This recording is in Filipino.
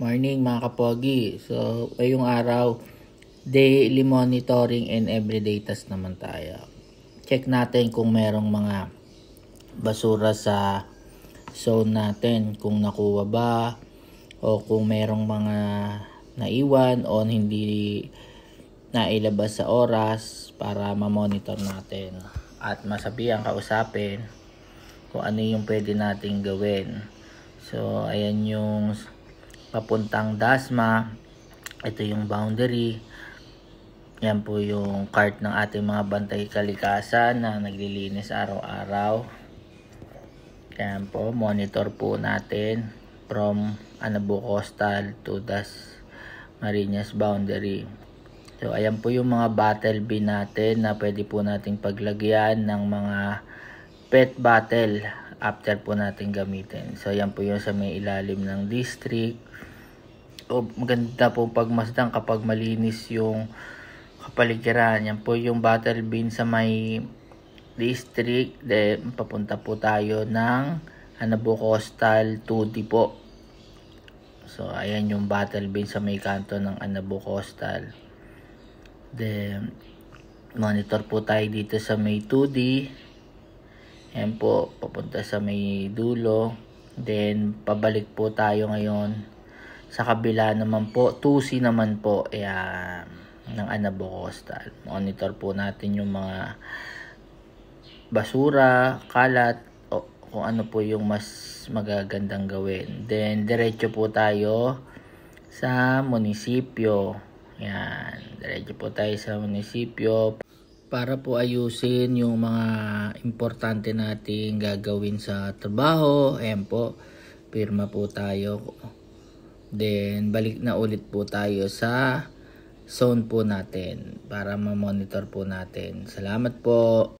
Morning mga kapogi. So, ngayong araw, daily monitoring and everyday test naman tayo. Check natin kung merong mga basura sa zone natin. Kung nakuha ba o kung merong mga naiwan o hindi nailabas sa oras para ma-monitor natin. At masabihan, kausapin kung ano yung pwede nating gawin. So, ayan yung papuntang Dasma. Ito yung boundary. Yan po yung cart ng ating mga bantay kalikasan na naglilinis araw-araw. Yan po, monitor po natin from Anabo Coastal to Marinas boundary. So ayan po yung mga bottle bin natin na pwede po nating paglagyan ng mga PET bottle after po natin gamitin. So ayan po yung sa may ilalim ng district. Maganda po pagmasdan kapag malinis yung kapaligiran. Yan po yung bottle bin sa may district. Then papunta po tayo ng Anabo Coastal 2D po. So ayan yung bottle bin sa may kanto ng Anabo Coastal. Then monitor po tayo dito sa may 2D. Ayan po, papunta sa may dulo. Then pabalik po tayo ngayon sa kabila naman po, 2C naman po, ayan, ng Anabo Coastal. Monitor po natin yung mga basura, kalat, o kung ano po yung mas magagandang gawin. Then, diretso po tayo sa munisipyo. Ayan, diretso po tayo sa munisipyo para po ayusin yung mga importante nating gagawin sa trabaho. Ayan po, pirma po tayo. Then, balik na ulit po tayo sa zone po natin para ma-monitor po natin. Salamat po.